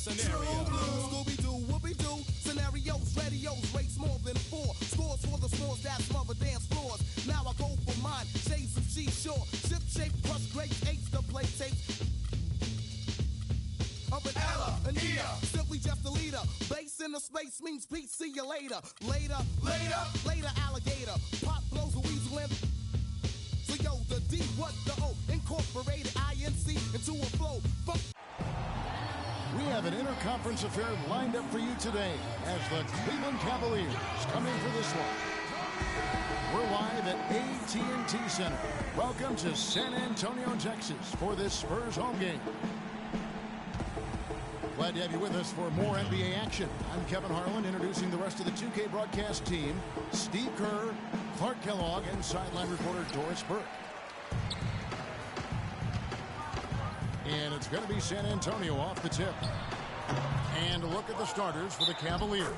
scenario. Scooby-Doo, whoopie-doo, scenarios, radios, race more than 4. Scores for the scores that smother dance floors. Now I go for mine, shades of seashore. Ship shape, crush grapes, apes, the play tapes. Of an Ella, an Ea, simply just a leader. Base in the space means peace, see you later. Later, alligator. Pop blows a weasel in. So yo, the D, what the O, incorporated INC into a flow. We have an interconference affair lined up for you today as the Cleveland Cavaliers come in for this one. We're live at AT&T Center. Welcome to San Antonio, Texas for this Spurs home game. Glad to have you with us for more NBA action. I'm Kevin Harlan, introducing the rest of the 2K broadcast team. Steve Kerr, Clark Kellogg, and sideline reporter Doris Burke. And it's going to be San Antonio off the tip. And a look at the starters for the Cavaliers.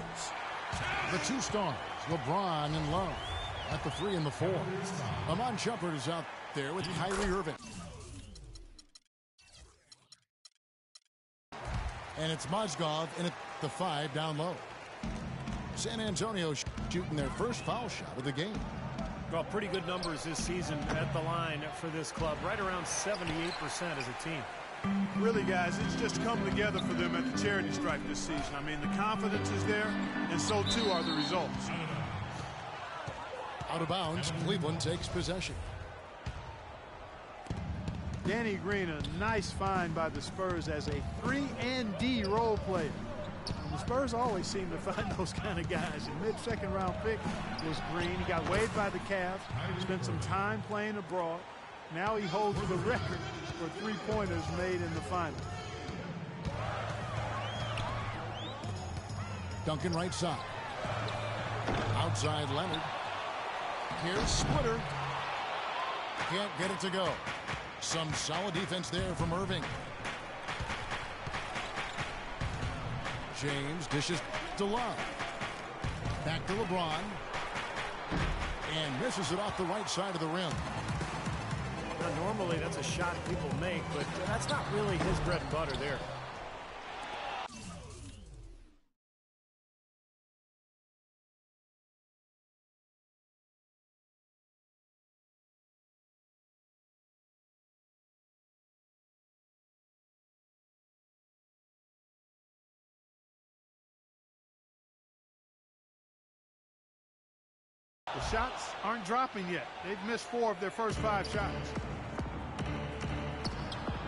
The two stars, LeBron and Love, at the 3 and the 4. Amon Shumpert is out there with Kyrie Irving. And it's Mozgov in at the 5 down low. San Antonio shooting their first foul shot of the game. Well, pretty good numbers this season at the line for this club. Right around 78% as a team. Really, guys, it's just come together for them at the charity stripe this season. I mean, the confidence is there, and so too are the results. Out of bounds, Cleveland takes possession. Danny Green, a nice find by the Spurs as a 3-and-D role player. And the Spurs always seem to find those kind of guys. A mid-second round pick was Green. He got waived by the Cavs, spent some time playing abroad. Now he holds the record for three-pointers made in the final. Duncan right side. Outside Leonard. Here's Splitter. Can't get it to go. Some solid defense there from Irving. James dishes to Love. Back to LeBron. And misses it off the right side of the rim. Now, normally that's a shot people make, but that's not really his bread and butter there. The shots aren't dropping yet. They've missed 4 of their first 5 shots.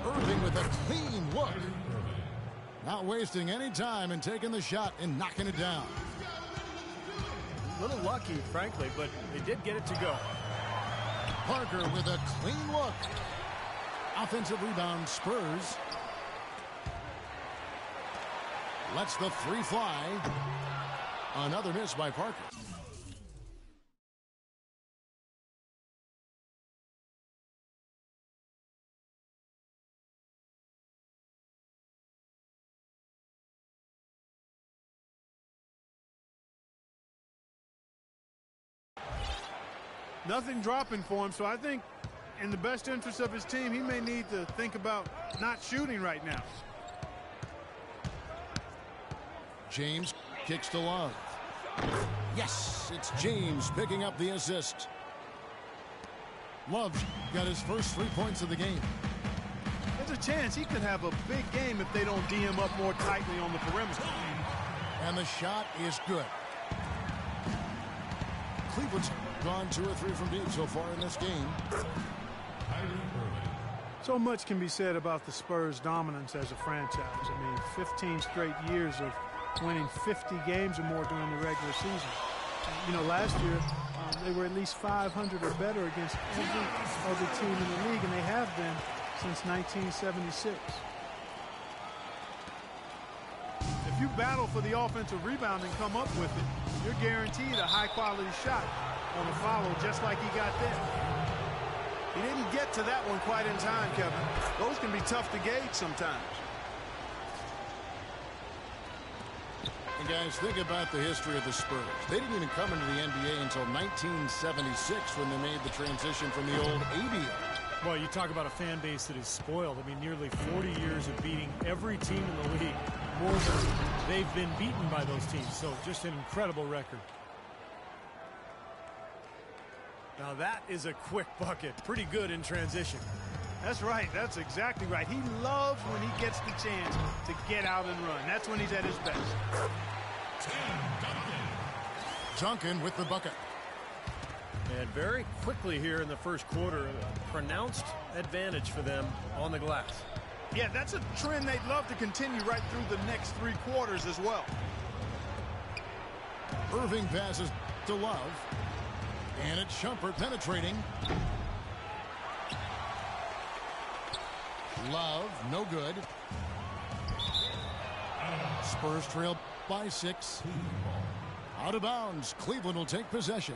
Irving with a clean look. Not wasting any time and taking the shot and knocking it down. A little lucky, frankly, but they did get it to go. Parker with a clean look. Offensive rebound, Spurs. Lets the 3 fly. Another miss by Parker. Nothing dropping for him, so I think in the best interest of his team, he may need to think about not shooting right now. James kicks to Love. Yes, it's James picking up the assist. Love got his first 3 points of the game. There's a chance he could have a big game if they don't D him up more tightly on the perimeter. And the shot is good. Cleveland's gone 2 or 3 from deep so far in this game. So much can be said about the Spurs' dominance as a franchise. I mean, 15 straight years of winning 50 games or more during the regular season. You know, last year, they were at least 500 or better against every other team in the league, and they have been since 1976. If you battle for the offensive rebound and come up with it, you're guaranteed a high-quality shot on a follow just like he got there. He didn't get to that one quite in time, Kevin. Those can be tough to gauge sometimes. And guys, think about the history of the Spurs. They didn't even come into the NBA until 1976 when they made the transition from the old ABA. Well, you talk about a fan base that is spoiled. I mean, nearly 40 years of beating every team in the league. more than they've been beaten by those teams. So just an incredible record. Now that is a quick bucket. Pretty good in transition. That's right. That's exactly right. He loves when he gets the chance to get out and run. That's when he's at his best. Duncan with the bucket. And very quickly here in the first quarter, a pronounced advantage for them on the glass. Yeah, that's a trend they'd love to continue right through the next 3 quarters as well. Irving passes to Love. And it's Shumpert penetrating. Love, no good. Spurs trail by 6. Out of bounds. Cleveland will take possession.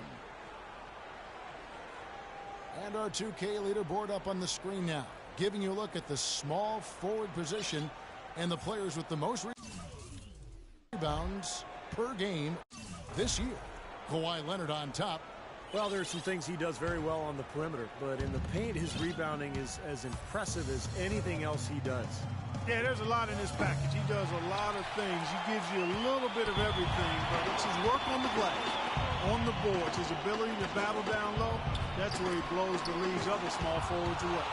And our 2K leaderboard up on the screen now, giving you a look at the small forward position and the players with the most rebounds per game this year. Kawhi Leonard on top. Well, there are some things he does very well on the perimeter, but in the paint, his rebounding is as impressive as anything else he does. Yeah, there's a lot in this package. He does a lot of things. He gives you a little bit of everything, but it's his work on the glass, on the boards, his ability to battle down low. That's where he blows the league's other small forwards away.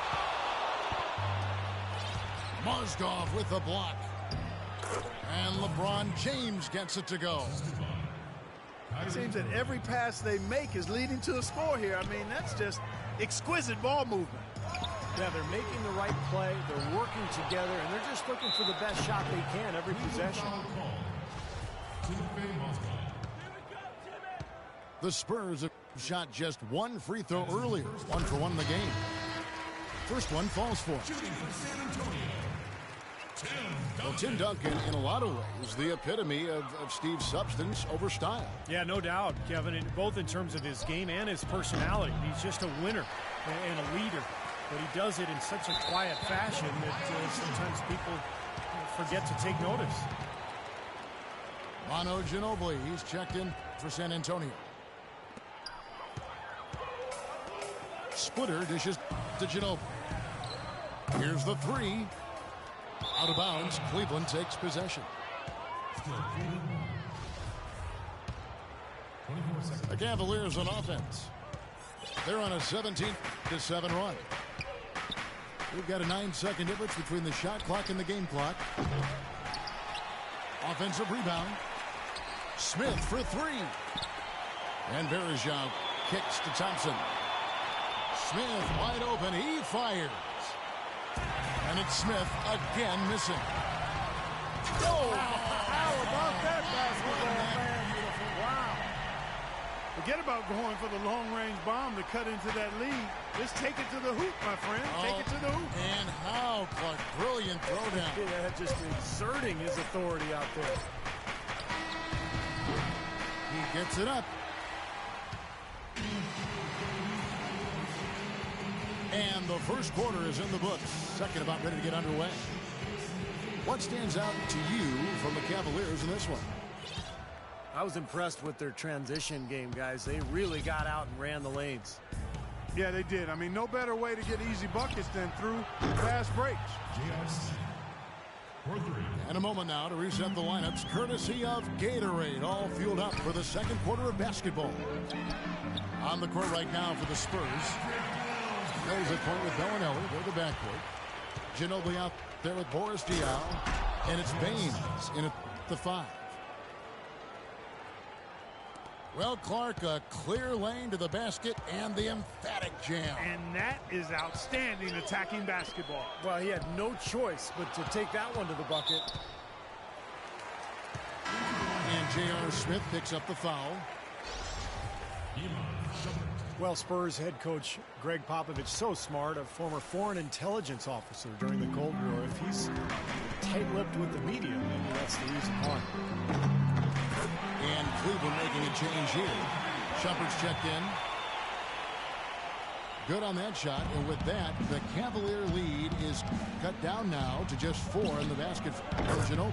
Mozgov with the block. And LeBron James gets it to go. It seems that every pass they make is leading to a score here. I mean, that's just exquisite ball movement. Yeah, they're making the right play, they're working together, and they're just looking for the best shot they can every possession. The Spurs have shot just 1 free throw earlier, 1 for 1 in the game. First one falls for. Well, Tim Duncan, in a lot of ways, the epitome of Steve's substance over style. Yeah, no doubt, Kevin, both in terms of his game and his personality. He's just a winner and a leader, but he does it in such a quiet fashion that sometimes people forget to take notice. Manu Ginobili, he's checked in for San Antonio. Splitter dishes to Ginobili. Here's the 3. Out of bounds. Cleveland takes possession. The Cavaliers on offense. They're on a 17-7 run. We've got a 9-second difference between the shot clock and the game clock. Offensive rebound. Smith for 3. And Bergeron kicks to Thompson. Smith wide open. He fires. And it's Smith again missing. Oh, how about that basketball, man? Wow. Forget about going for the long-range bomb to cut into that lead. Just take it to the hoop, my friend. Take it to the hoop. And how, Clark, brilliant throwdown. Yeah, just exerting his authority out there. He gets it up. And the first quarter is in the books. Second about ready to get underway. What stands out to you from the Cavaliers in this one? I was impressed with their transition game, guys. They really got out and ran the lanes. Yeah, they did. I mean, no better way to get easy buckets than through fast breaks. And a moment now to reset the lineups, courtesy of Gatorade, all fueled up for the second quarter of basketball. On the court right now for the Spurs. Mills at point with Bellinelli. They're the backcourt. Ginobili out there with Boris Diaw. And it's Baines in at the 5. Well, Clark, a clear lane to the basket and the emphatic jam. And that is outstanding attacking basketball. Well, he had no choice but to take that one to the bucket. And J.R. Smith picks up the foul. Well, Spurs head coach Greg Popovich, so smart, a former foreign intelligence officer during the Cold War. If he's tight-lipped with the media, maybe that's the reason why. And Cleveland making a change here. Shumpert's checked in. Good on that shot. And with that, the Cavalier lead is cut down now to just 4 in the basket for Ginobili.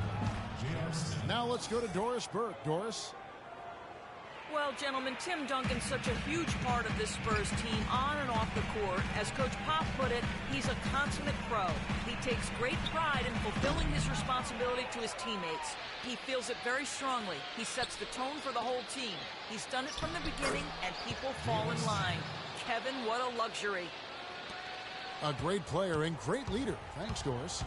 Now let's go to Doris Burke. Doris? Well, gentlemen, Tim Duncan's such a huge part of this Spurs team on and off the court. As Coach Pop put it, he's a consummate pro. He takes great pride in fulfilling his responsibility to his teammates. He feels it very strongly. He sets the tone for the whole team. He's done it from the beginning, and people fall in line. Kevin, what a luxury. A great player and great leader. Thanks, Doris.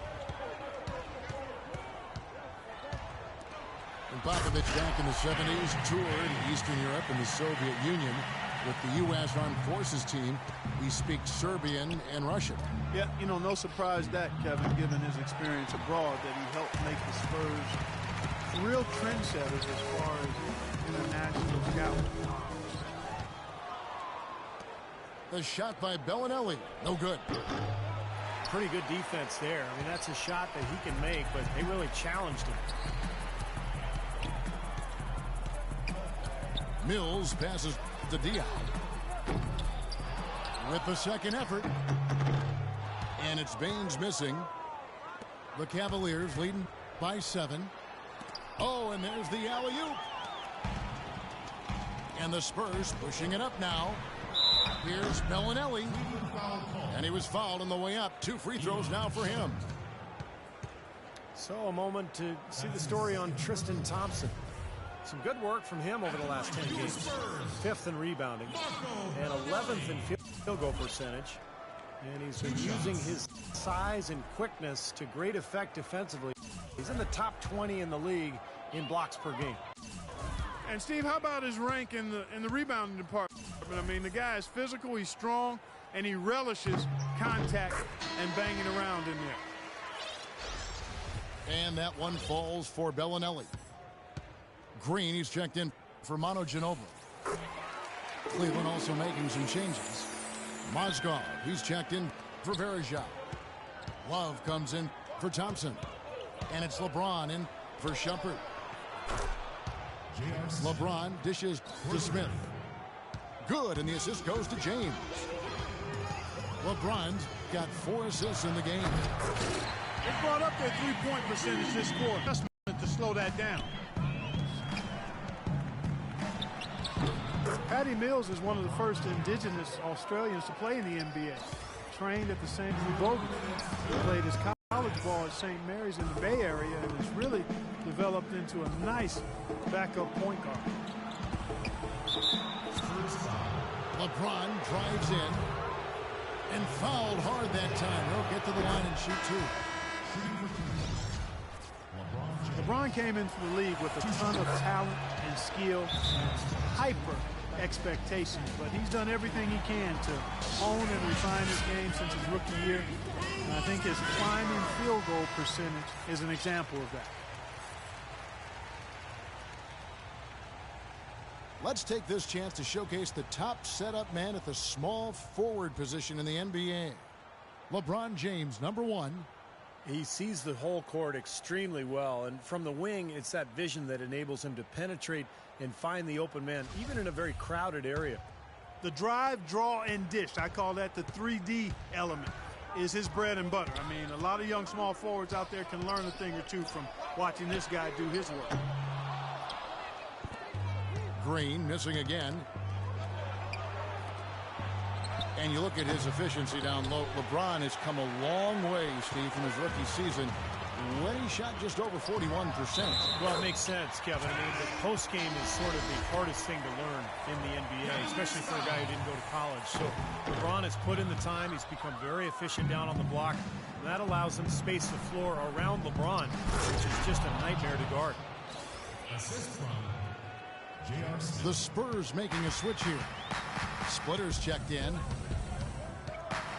And Popovich back in the 70s toured Eastern Europe and the Soviet Union with the U.S. Armed Forces team. He speaks Serbian and Russian. Yeah, you know, no surprise that, Kevin, given his experience abroad, that he helped make the Spurs real trendsetters as far as international scouting. The shot by Bellinelli. No good. Pretty good defense there. I mean, that's a shot that he can make, but they really challenged him. Mills passes to Diop. With the second effort. And it's Baines missing. The Cavaliers leading by 7. Oh, and there's the alley-oop. And the Spurs pushing it up now. Here's Bellinelli. And he was fouled on the way up. 2 free throws now for him. So a moment to see the story on Tristan Thompson. Some good work from him over the last 10 games. 5th in rebounding and 11th in field goal percentage. And he's been using his size and quickness to great effect defensively. He's in the top 20 in the league in blocks per game. And Steve, how about his rank in the rebounding department? I mean, the guy is physical, he's strong, and he relishes contact and banging around in there. And that one falls for Bellinelli. Green, he's checked in for Manu Ginobili. Cleveland also making some changes. Mozgov, he's checked in for Varejao. Love comes in for Thompson. And it's LeBron in for Shumpert. LeBron dishes to Smith. Good, and the assist goes to James. LeBron's got 4 assists in the game. They brought up their three-point percentage this quarter. Just to slow that down. Patty Mills is one of the first indigenous Australians to play in the NBA. Trained at the St. Louis. He played his college ball at St. Mary's in the Bay Area and has really developed into a nice backup point guard. LeBron drives in and fouled hard that time. He'll get to the line and shoot 2. LeBron came into the league with a ton of talent and skill, hyper expectations, but he's done everything he can to hone and refine his game since his rookie year. And I think his climbing field goal percentage is an example of that. Let's take this chance to showcase the top setup man at the small forward position in the NBA. LeBron James, number 1. He sees the whole court extremely well, and from the wing, it's that vision that enables him to penetrate and find the open man, even in a very crowded area. The drive, draw, and dish, I call that the 3D element, is his bread and butter. I mean, a lot of young small forwards out there can learn a thing or two from watching this guy do his work. Green missing again. And you look at his efficiency down low. LeBron has come a long way, Steve, from his rookie season when he shot just over 41%. Well, it makes sense, Kevin. I mean, the post game is sort of the hardest thing to learn in the NBA, especially for a guy who didn't go to college. So LeBron has put in the time. He's become very efficient down on the block. And that allows him to space the floor around LeBron, which is just a nightmare to guard. The Spurs making a switch here. Splitters checked in.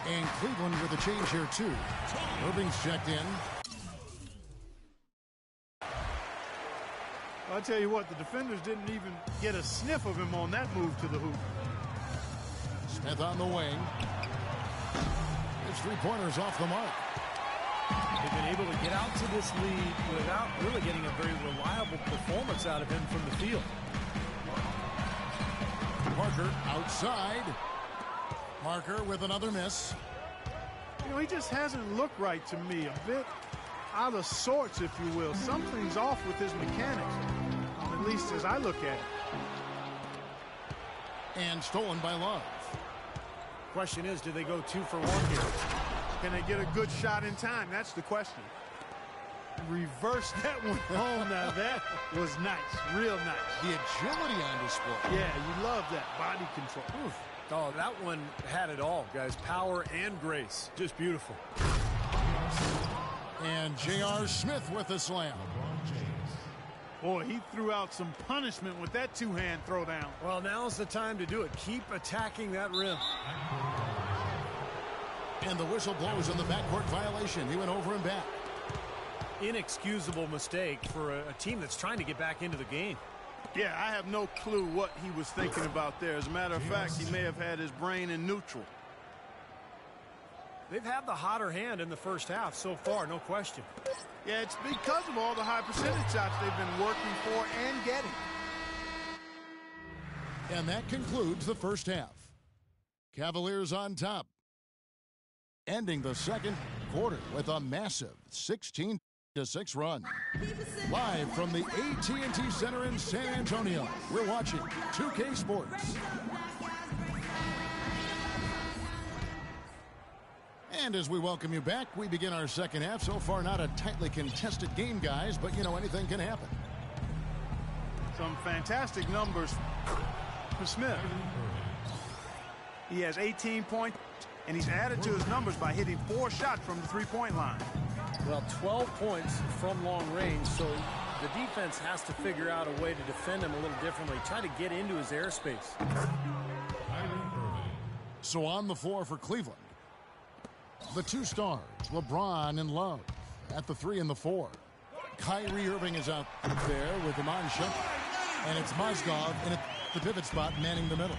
And Cleveland with a change here, too. Irving's checked in. I'll tell you what, the defenders didn't even get a sniff of him on that move to the hoop. Smith on the wing. His three-pointers off the mark. They've been able to get out to this lead without really getting a very reliable performance out of him from the field. Parker outside. Parker with another miss. You know, he just hasn't looked right to me. A bit out of sorts, if you will. Something's off with his mechanics, at least as I look at it. And stolen by Love. Question is, do they go 2 for 1 here? Can they get a good shot in time? That's the question. Reverse that one home. Now that was nice, real nice. The agility on display. Yeah, you love that body control. Oof. Oh, that one had it all, guys. Power and grace. Just beautiful. And J.R. Smith with the slam. Boy, he threw out some punishment with that two-hand throwdown. Well, now's the time to do it. Keep attacking that rim. And the whistle blows on the backcourt violation. He went over and back. Inexcusable mistake for a team that's trying to get back into the game. Yeah, I have no clue what he was thinking about there. As a matter of fact, he may have had his brain in neutral. They've had the hotter hand in the first half so far, no question. Yeah, it's because of all the high percentage shots they've been working for and getting. And that concludes the first half. Cavaliers on top. Ending the second quarter with a massive 16-6 run. Live from the AT&T Center in San Antonio, we're watching 2K Sports. And as we welcome you back, we begin our second half. So far, not a tightly contested game, guys, but, you know, anything can happen. Some fantastic numbers for Smith. He has 18 points, and he's added to his numbers by hitting 4 shots from the three-point line. Well, 12 points from long range, so the defense has to figure out a way to defend him a little differently, try to get into his airspace. So on the floor for Cleveland, the 2 stars, LeBron and Love, at the 3 and the 4. Kyrie Irving is out there with Iman Shumpert, and it's Mozgov in the pivot spot manning the middle.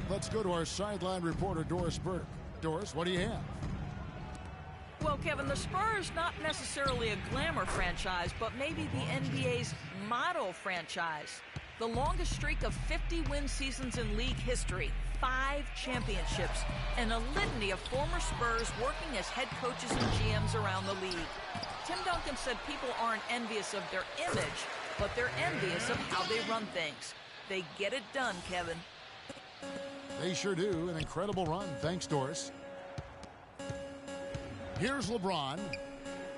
Let's go to our sideline reporter, Doris Burke. Doris, what do you have? Well, Kevin, the Spurs not necessarily a glamour franchise, but maybe the NBA's model franchise. The longest streak of 50-win seasons in league history, 5 championships, and a litany of former Spurs working as head coaches and GMs around the league. Tim Duncan said people aren't envious of their image, but they're envious of how they run things. They get it done, Kevin. They sure do. An incredible run. Thanks, Doris. Here's LeBron,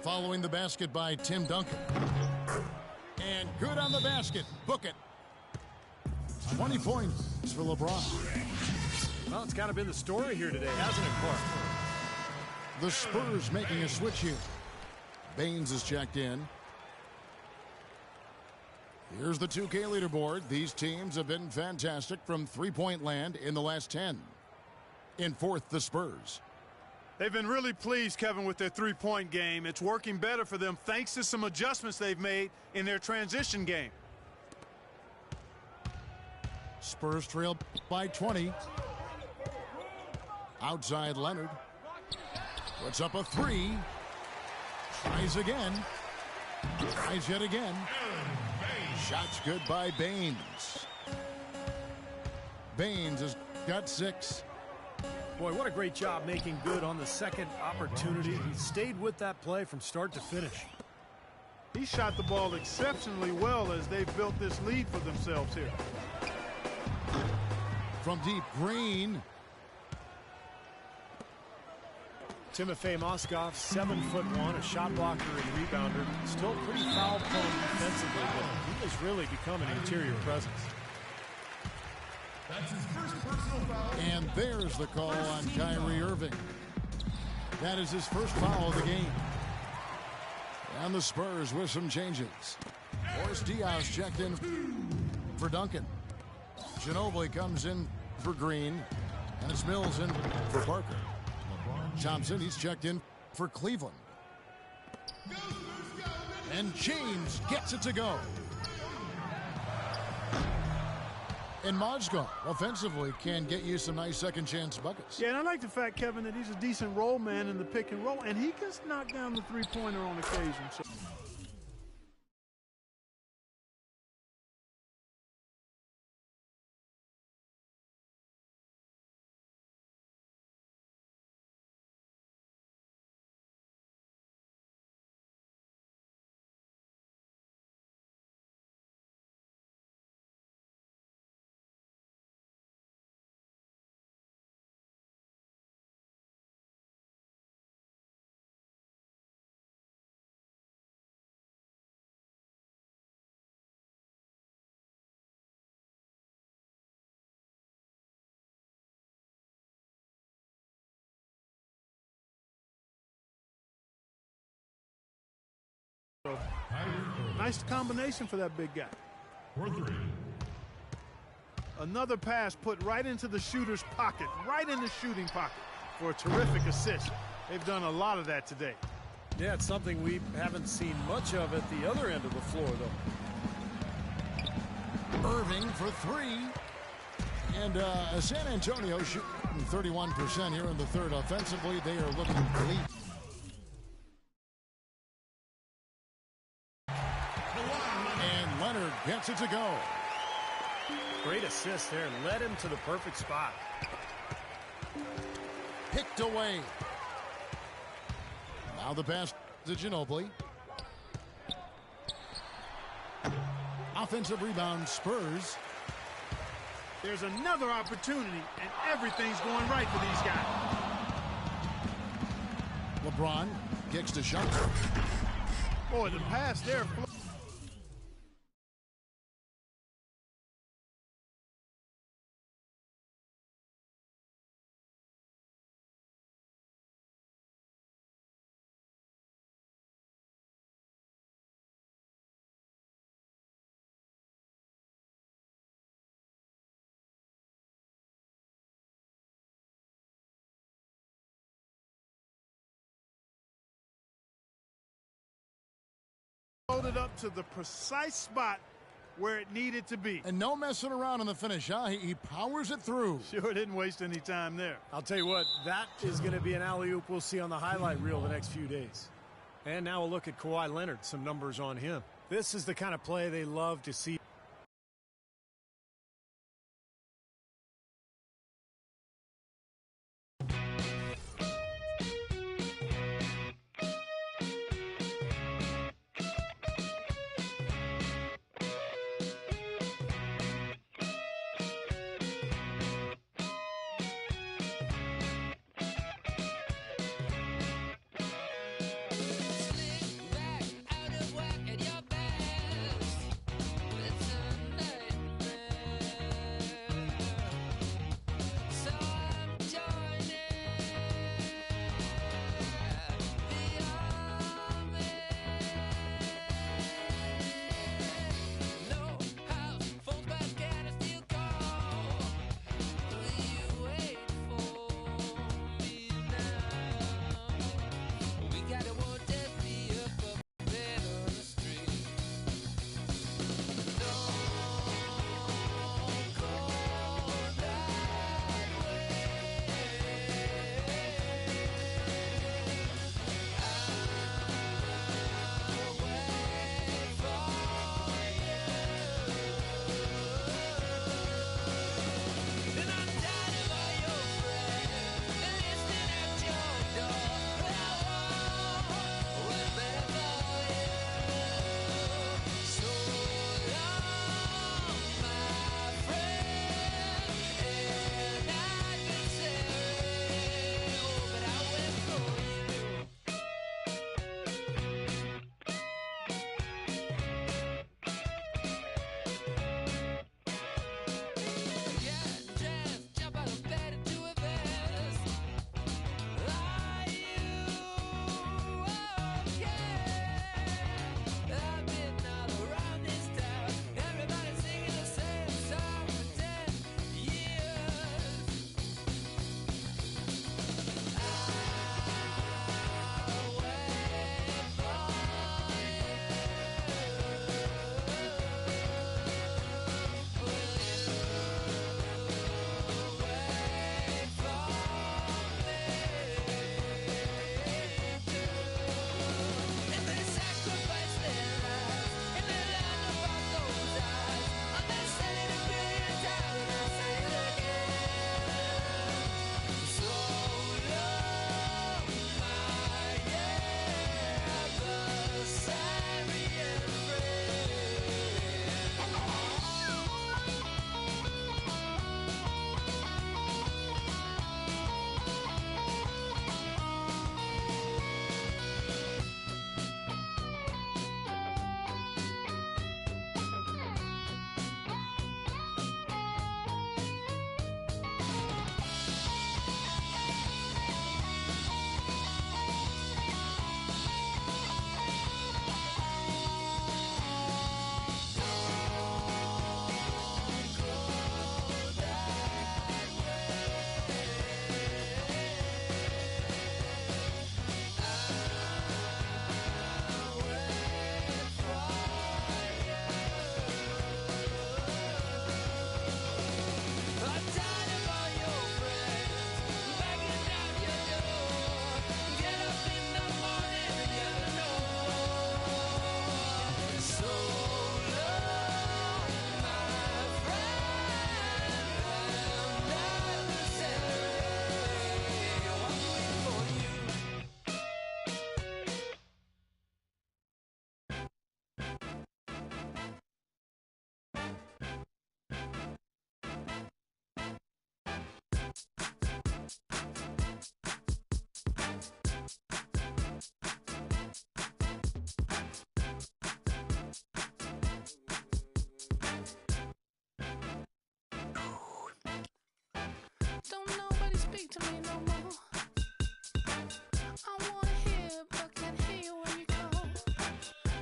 following the basket by Tim Duncan. And good on the basket. Book it. 20 points for LeBron. Well, it's kind of been the story here today, hasn't it, Clark? The Spurs making a switch here. Baines is checked in. Here's the 2K leaderboard. These teams have been fantastic from three-point land in the last 10. In fourth, the Spurs. They've been really pleased, Kevin, with their three-point game. It's working better for them thanks to some adjustments they've made in their transition game. Spurs trail by 20. Outside Leonard. Puts up a 3. Tries again. Tries yet again. Shots good by Baines. Baines has got 6. Boy, what a great job making good on the second opportunity. He stayed with that play from start to finish. He shot the ball exceptionally well as they've built this lead for themselves here. From deep, Green. Timofey Mozgov, 7'1", a shot blocker and rebounder. Still pretty foul-prone defensively, but he has really become an interior presence. That's his first personal foul. And there's the call on Kyrie Irving. That is his first foul of the game. And the Spurs with some changes. Boris Diaz checked in for Duncan. Ginobili comes in for Green. And it's Mills in for Parker. Thompson, he's checked in for Cleveland. And James gets it to go. And Mozgov, offensively, can get you some nice second-chance buckets. Yeah, and I like the fact, Kevin, that he's a decent roll man in the pick and roll, and he can knock down the three-pointer on occasion. So. Nice combination for that big guy. 4-3. Another pass put right into the shooter's pocket, right in the shooting pocket for a terrific assist. They've done a lot of that today. Yeah, it's something we haven't seen much of at the other end of the floor, though. Irving for three. And San Antonio shooting 31% here in the third. Offensively, they are looking elite. And Leonard gets it to go. Great assist there. Led him to the perfect spot. Picked away. Now the pass to Ginobili. Offensive rebound, Spurs. There's another opportunity, and everything's going right for these guys. LeBron kicks to shot. Boy, the pass there. Loaded up to the precise spot where it needed to be. And no messing around in the finish, huh? He powers it through. Sure didn't waste any time there. I'll tell you what, that is going to be an alley-oop we'll see on the highlight reel the next few days. And now a look at Kawhi Leonard, some numbers on him. This is the kind of play they love to see. Slick back, out of whack at your best. With speak to me no more. I wanna hear but can't hear you when you call.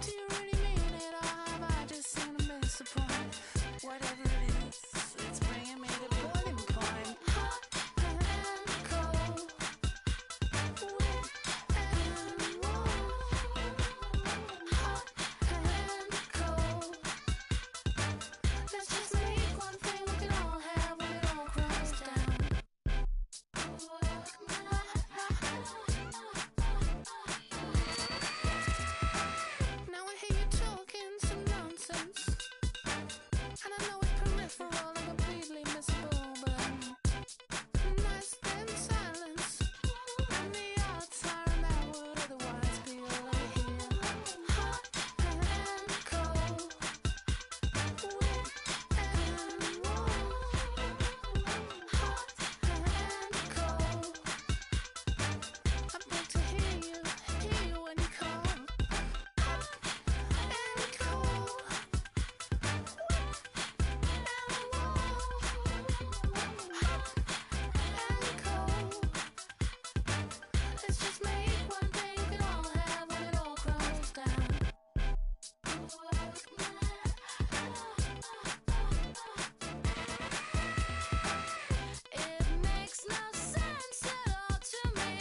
Do you really mean it, or have I just seen a miss a point? Whatever it is, it's bringing me to boiling point. Hot and cold, wet and warm. Hot and cold. Let's just make one thing we can all have when it all crumbles down. Now I hear you talking some nonsense, and I know it's peripheral and completely missable, but nice thin silence, and the odd siren that would otherwise be all I hear. Hot and cold, wet and warm. Hot and cold. I'd like to hear you when you call. Hot and cold, wet and warm. Hot and cold. Let's just make one thing we can all have when it all crumbles down. It makes no sense at all to me.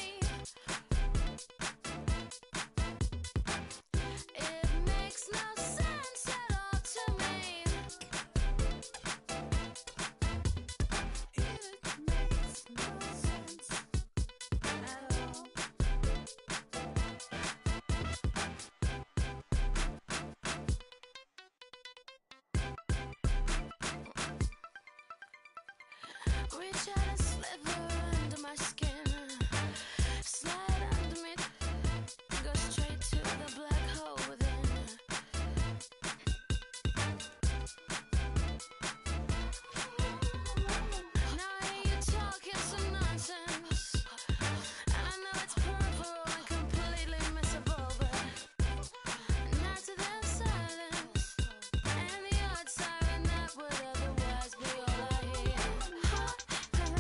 It makes no sense at all to me. It makes no sense at all. Reach out and slither under my skin. Slide under me. Go straight to the black hole within. Now I hear you talking some nonsense, and I know it's peripheral and completely missable, but not to the silence, and the odd siren that would otherwise be all I hear. Hot and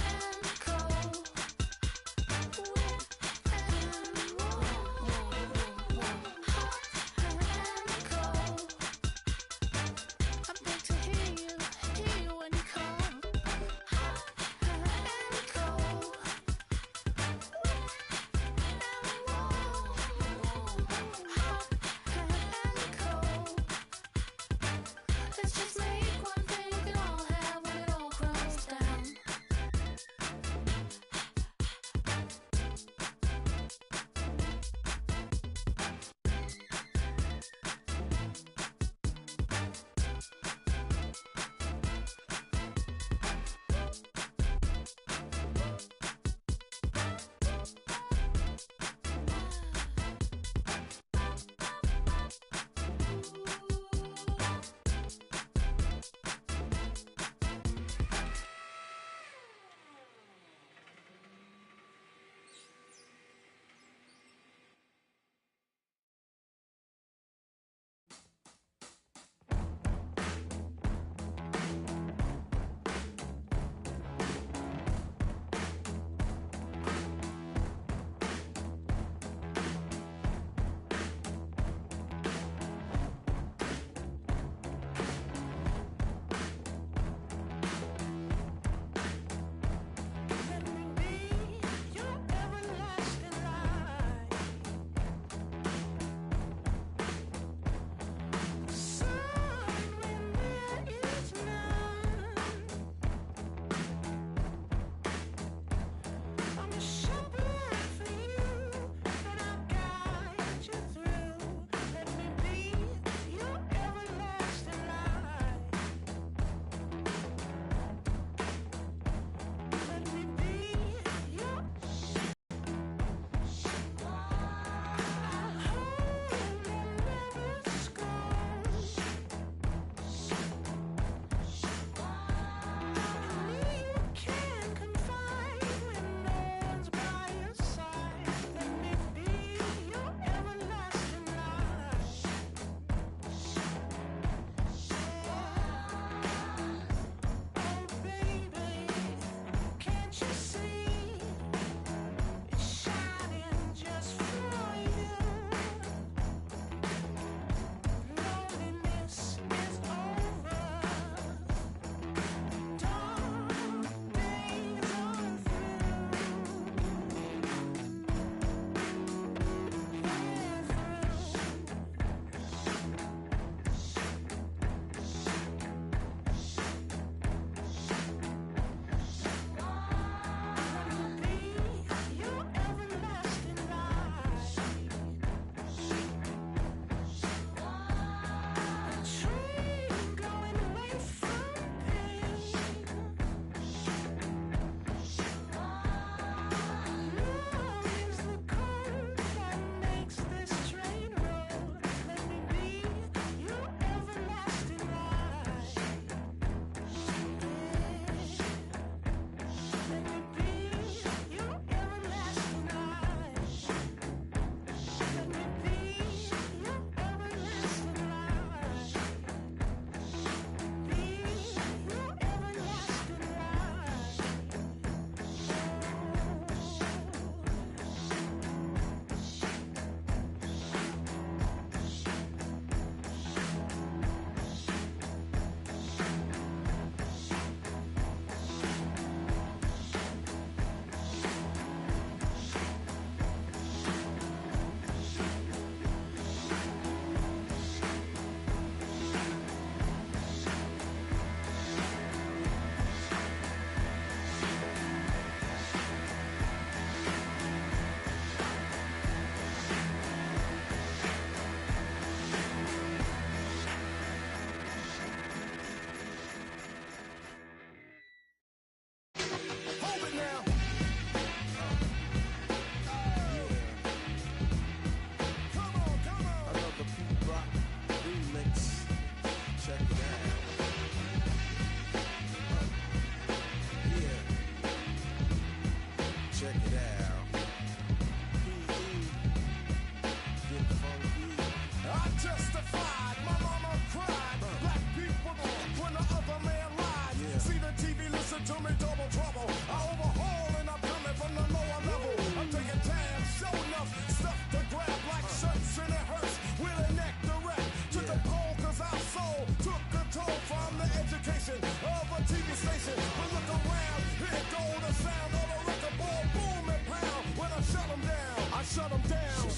TV, listen to me, double trouble. I overhaul and I'm coming from the lower level. I'm taking tabs, show enough stuff to grab like shirts and it hurts with a neck direct to the pole, cause our soul took control from the education of a TV station. But look around, here go the sound of a record ball, boom and pound. When I shut them down, I shut them down. I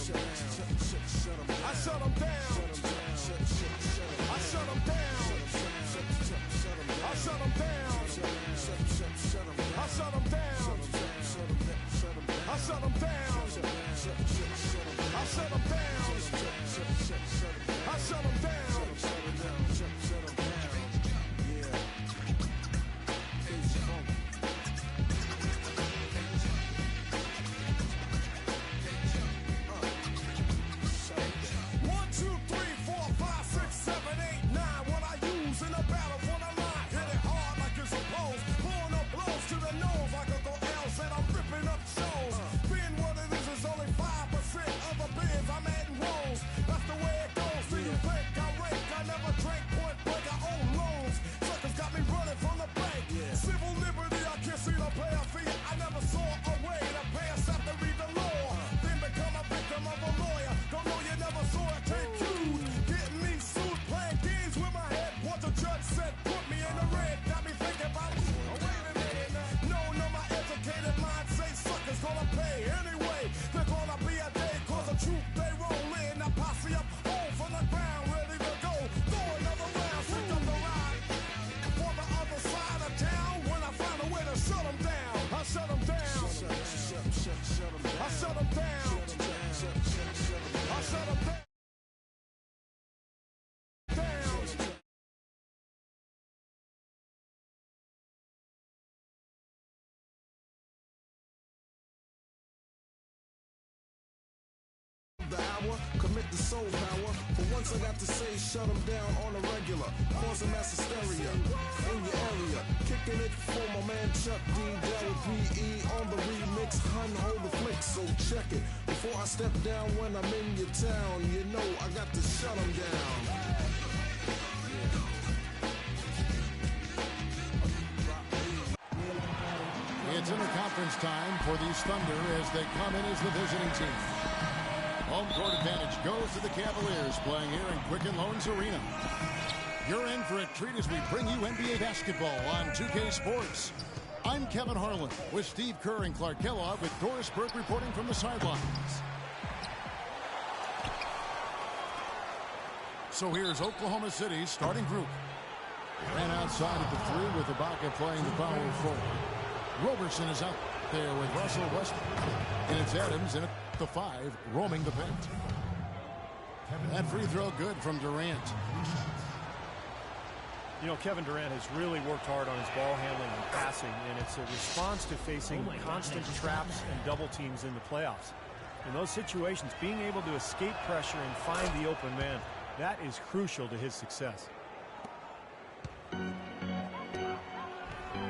shut them down. I shut them down. I shut them down. I shut them down. I shut them down. I shut them down. I shut them down. The hour, commit the soul power. For once I got to say, shut them down on a regular. Causing mass hysteria in your area. Kicking it for my man Chuck D. Del P.E. on the remix. Hun, hold the flick, so check it. Before I step down when I'm in your town, you know I got to shut them down. It's interconference time for these Thunder as they come in as the visiting team. Home court advantage goes to the Cavaliers, playing here in Quicken Loans Arena. You're in for a treat as we bring you NBA basketball on 2K Sports. I'm Kevin Harlan with Steve Kerr and Clark Kellogg with Doris Burke reporting from the sidelines. So here's Oklahoma City's starting group. Ran outside at the 3 with Ibaka playing the power forward. Roberson is out there with Russell Westbrook. And it's Adams in at the 5, roaming the paint. That free throw good from Durant. You know, Kevin Durant has really worked hard on his ball handling and passing, and it's a response to facing constant traps and double teams in the playoffs. In those situations, being able to escape pressure and find the open man, that is crucial to his success.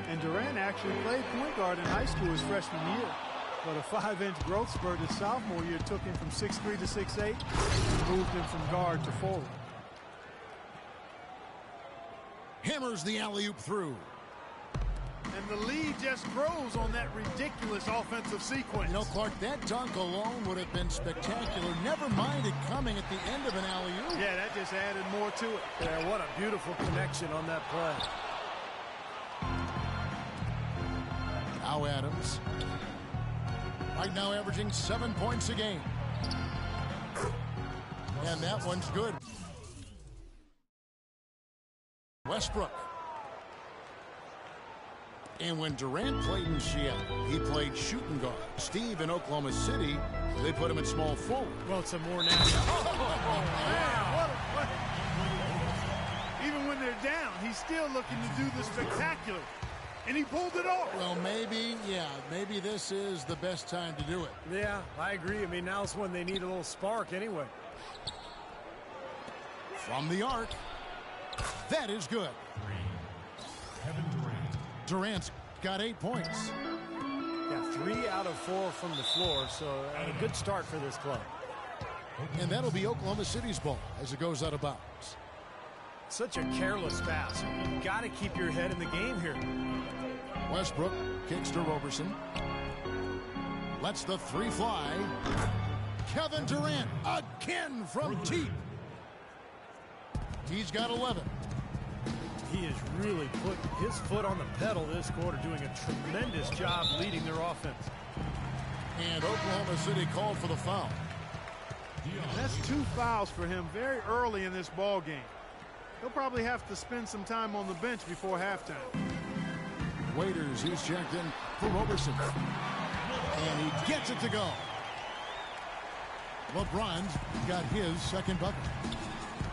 And Durant actually played point guard in high school his freshman year. But a 5-inch growth spurt his sophomore year took him from 6'3" to 6'8", and moved him from guard to forward. Hammers the alley-oop through. And the lead just grows on that ridiculous offensive sequence. You know, Clark, that dunk alone would have been spectacular. Never mind it coming at the end of an alley-oop. Yeah, that just added more to it. Yeah, what a beautiful connection on that play. Now Adams. Right now averaging 7 points a game. And that one's good. Westbrook. And when Durant played in Seattle, he played shooting guard. Steve in Oklahoma City, they put him at small forward. Well, it's a more natural. What a play. Even when they're down, he's still looking to do the spectacular. And he pulled it off. Well, maybe this is the best time to do it. Yeah, I agree. I mean, now's when they need a little spark anyway. From the arc. That is good. Durant's got 8 points. Yeah, 3 out of 4 from the floor, so a good start for this club. And that'll be Oklahoma City's ball as it goes out of bounds. such a careless pass. You've got to keep your head in the game here. Westbrook kicks to Roberson. Lets the three fly. Kevin Durant again from deep. He's got 11. He has really put his foot on the pedal this quarter, doing a tremendous job leading their offense. And Oklahoma City called for the foul. That's 2 fouls for him very early in this ball game. He'll probably have to spend some time on the bench before halftime. Waiters, he's checked in for Roberson. And he gets it to go. LeBron's got his second bucket.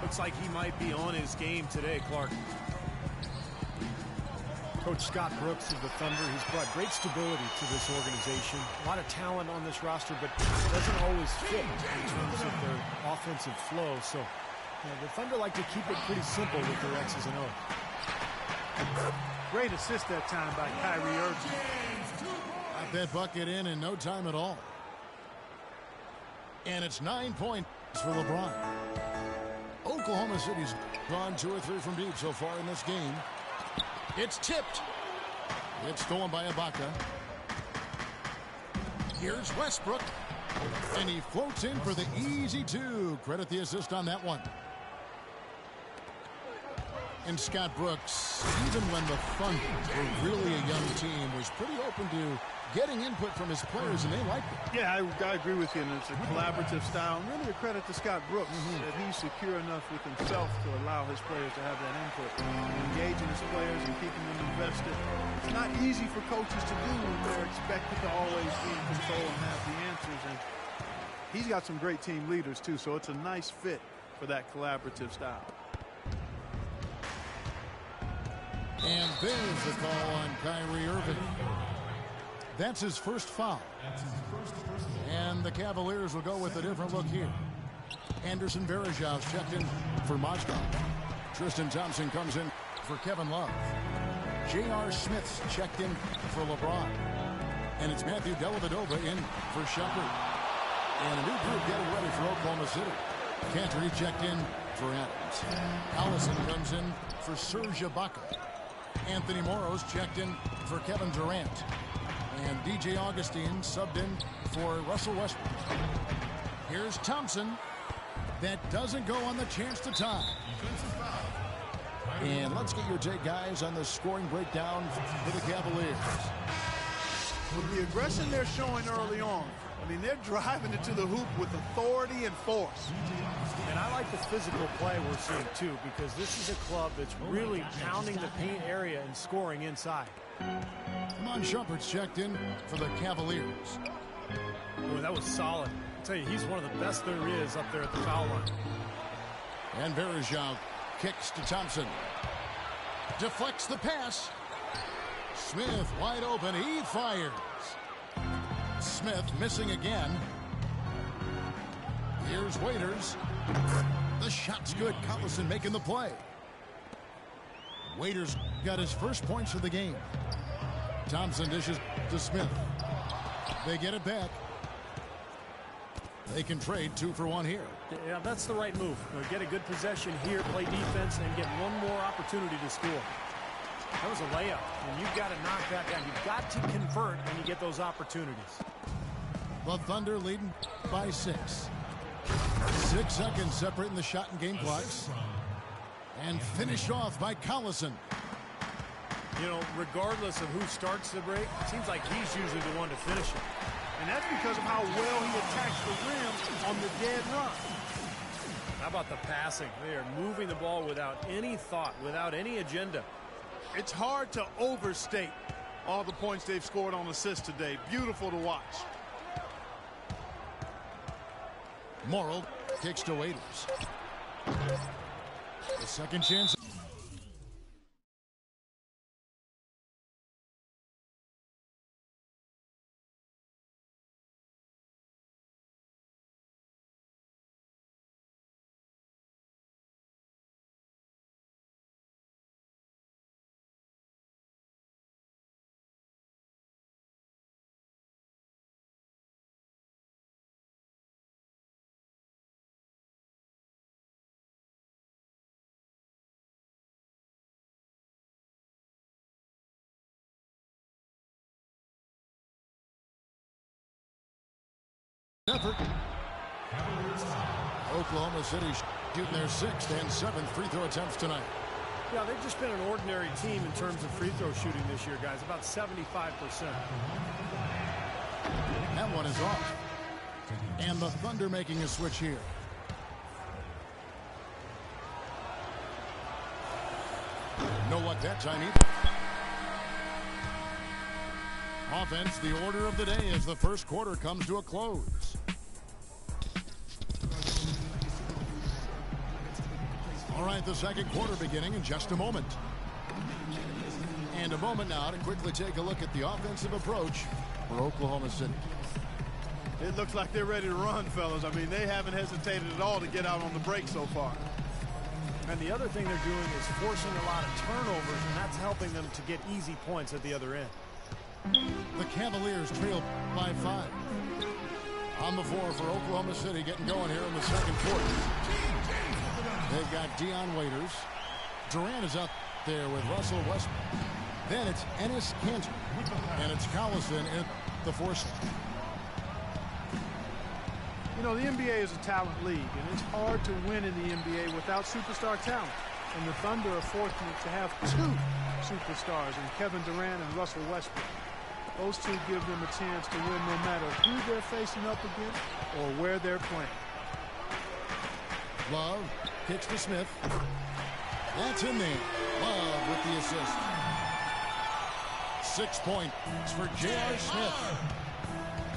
Looks like he might be on his game today, Clark. Coach Scott Brooks of the Thunder, he's brought great stability to this organization. A lot of talent on this roster, but it doesn't always fit in terms of their offensive flow. So the Thunder like to keep it pretty simple with their X's and O's. Great assist that time by Kyrie Irving. Got that bucket in no time at all. And it's 9 points for LeBron. Oklahoma City's gone 2 or 3 from deep so far in this game. It's tipped. It's stolen by Ibaka. Here's Westbrook. And he floats in for the easy 2. Credit the assist on that one. And Scott Brooks, even when the Thunder were really a young team, was pretty open to getting input from his players, and they liked it. Yeah, I agree with you. And it's a collaborative style. And really a credit to Scott Brooks that he's secure enough with himself to allow his players to have that input. Engaging his players and keeping them invested. It's not easy for coaches to do when they're expected to always be in control and have the answers. And he's got some great team leaders, too, so it's a nice fit for that collaborative style. And there's the call on Kyrie Irving. That's his first foul. And the Cavaliers will go with a different look here. Anderson Varejau's checked in for Mozgov. Tristan Thompson comes in for Kevin Love. J.R. Smith's checked in for LeBron. And it's Matthew Dellavedova in for Shepard. And a new group getting ready for Oklahoma City. Cantor checked in for Adams. Allison comes in for Serge Ibaka. Anthony Morrow's checked in for Kevin Durant. And DJ Augustine subbed in for Russell Westbrook. Here's Thompson. That doesn't go on the chance to tie. And let's get your take, guys, on the scoring breakdown for the Cavaliers. With the aggression they're showing early on, I mean, they're driving it to the hoop with authority and force. And I like the physical play we're seeing, too, because this is a club that's really pounding the paint area and scoring inside. Iman Shumpert's checked in for the Cavaliers. Boy, that was solid. I'll tell you, he's one of the best there is up there at the foul line. And Varejao kicks to Thompson. Deflects the pass. Smith wide open. He fires. Smith missing again. Here's Waiters. The shot's good. Collison making the play. Waiters got his first points of the game. Thompson dishes to Smith. They get it back. They can trade 2 for 1 here. Yeah, that's the right move. Get a good possession here, play defense, and get one more opportunity to score. That was a layup, and you've got to knock that down. You've got to convert when you get those opportunities. The Thunder leading by 6. 6 seconds separating the shot and game clocks. And finished off by Collison. You know, regardless of who starts the break, it seems like he's usually the one to finish it. And that's because of how well he attacks the rim on the dead run. How about the passing? They are moving the ball without any thought, without any agenda. It's hard to overstate all the points they've scored on assists today. Beautiful to watch. Morrow kicks to Waiters. The second chance. Oklahoma City shooting their 6th and 7th free throw attempts tonight. Yeah, they've just been an ordinary team in terms of free throw shooting this year, guys. About 75%. That one is off. And the Thunder making a switch here. No luck that time either. Offense, the order of the day as the first quarter comes to a close. All right, the second quarter beginning in just a moment. And a moment now to quickly take a look at the offensive approach for Oklahoma City. It looks like they're ready to run, fellas. I mean, they haven't hesitated at all to get out on the break so far. And the other thing they're doing is forcing a lot of turnovers, and that's helping them to get easy points at the other end. The Cavaliers trail by 5. On the floor for Oklahoma City, getting going here in the second quarter. They've got Dion Waiters. Durant is up there with Russell Westbrook. Then it's Enes Kanter. And it's Collison in the 4 slot. You know, the NBA is a talent league, and it's hard to win in the NBA without superstar talent. And the Thunder are fortunate to have 2 superstars in Kevin Durant and Russell Westbrook. Those two give them a chance to win no matter who they're facing up against or where they're playing. Love kicks to Smith. That's in there. Love with the assist. 6 points for J.R. Smith.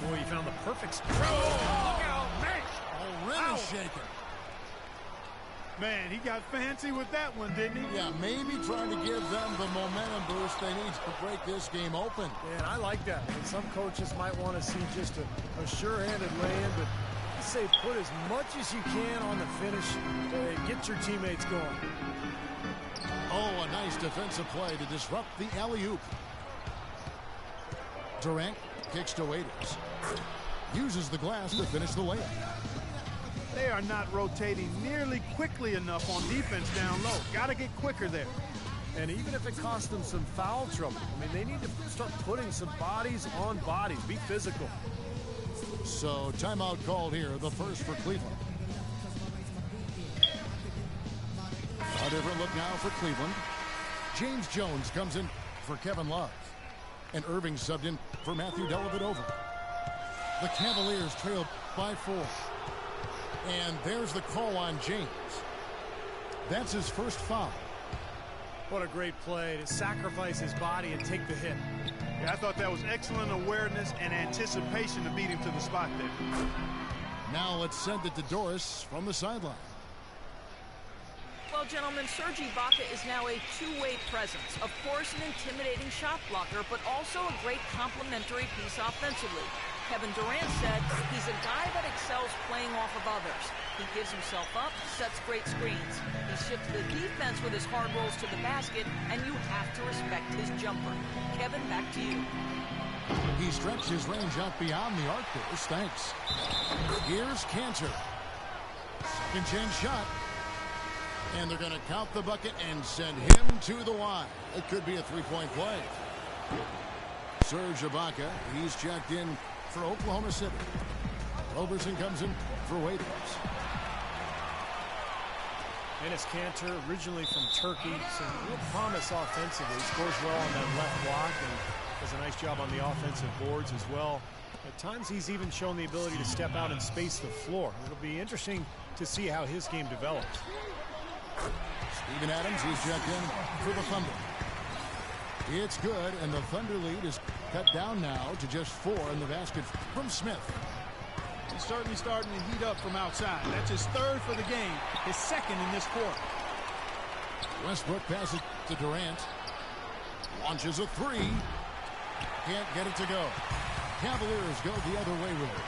Boy, you found the perfect spot. Look out, man. Already shaken. Man, he got fancy with that one, didn't he? Yeah, maybe trying to give them the momentum boost they need to break this game open. Man, I like that. And some coaches might want to see just a sure-handed lay-in, but I say put as much as you can on the finish to get your teammates going. Oh, a nice defensive play to disrupt the alley-oop. Durant kicks to Waiters. Uses the glass to finish the layup. They are not rotating nearly quickly enough on defense down low. Got to get quicker there. And even if it costs them some foul trouble, I mean, they need to start putting some bodies on bodies. Be physical. So, timeout called here, the first for Cleveland. A different look now for Cleveland. James Jones comes in for Kevin Love. And Irving subbed in for Matthew Dellavedova. The Cavaliers trail by 4. And there's the call on James. That's his first foul. What a great play to sacrifice his body and take the hit. Yeah, I thought that was excellent awareness and anticipation to beat him to the spot there. Now let's send it to Doris from the sideline. Well, gentlemen, Serge Ibaka is now a two-way presence. Of course, an intimidating shot blocker, but also a great complementary piece offensively. Kevin Durant said he's a guy that excels playing off of others. He gives himself up, sets great screens. He shifts the defense with his hard rolls to the basket, and you have to respect his jumper. Kevin, back to you. He stretched his range out beyond the arc there. Thanks. Here's Kanter. Second chance shot. And they're going to count the bucket and send him to the line. It could be a three-point play. Serge Ibaka, he's checked in for Oklahoma City. Roberson comes in for Waiters. Enes Kanter, originally from Turkey, so real promise offensively. Scores well on that left block and does a nice job on the offensive boards as well. At times he's even shown the ability to step out and space the floor. It'll be interesting to see how his game develops. Steven Adams, he's checked in for the Thunder. It's good, and the Thunder lead is cut down now to just 4 in the basket from Smith. He's certainly starting to heat up from outside. That's his 3rd for the game, his 2nd in this quarter. Westbrook passes to Durant. Launches a 3. Can't get it to go. Cavaliers go the other way with it.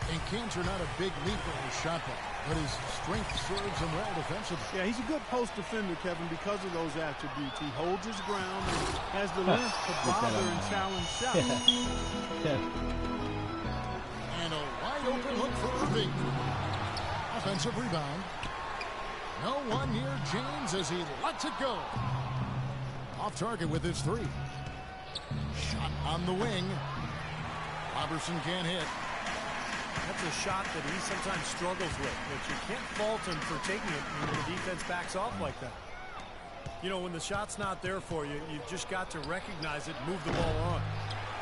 And Kanter not a big leaper in his shot block, but his strength serves him well defensively. Yeah, he's a good post defender, Kevin, because of those attributes. He holds his ground and has the length to bother and challenge shots. And a wide open look for Irving. Offensive rebound. No one near James as he lets it go. Off target with his 3. Shot on the wing. Robertson can't hit. That's a shot that he sometimes struggles with, but you can't fault him for taking it when the defense backs off like that. You know, when the shot's not there for you, you've just got to recognize it and move the ball on.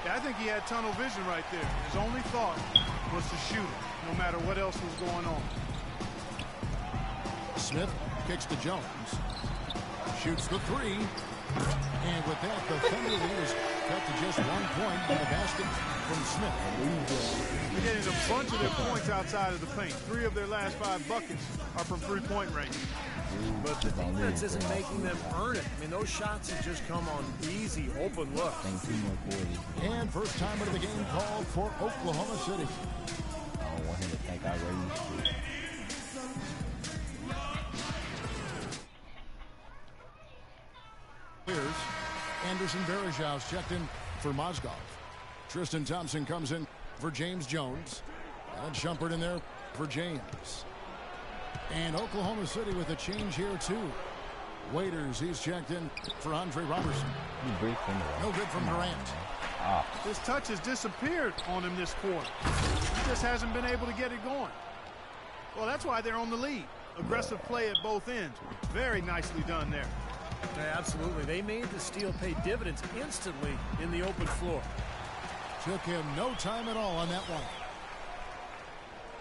Yeah, I think he had tunnel vision right there. His only thought was to shoot it, no matter what else was going on. Smith kicks to Jones. Shoots the three. And with that, the Thunder lead is cut to just 1 point by the basket from Smith. They're getting a bunch of their points outside of the paint. 3 of their last 5 buckets are from three-point range. But the defense isn't making them earn it. I mean, those shots have just come on easy, open look. And first time of the game called for Oklahoma City. I don't want him to think I raised it. Anderson Varejau's checked in for Mozgov. Tristan Thompson comes in for James Jones. And Shumpert in there for James. And Oklahoma City with a change here, too. Waiters, he's checked in for Andre Robertson. No good from Durant. His touch has disappeared on him this quarter. He just hasn't been able to get it going. Well, that's why they're on the lead. Aggressive play at both ends. Very nicely done there. Yeah, absolutely. They made the steal pay dividends instantly in the open floor. Took him no time at all on that one.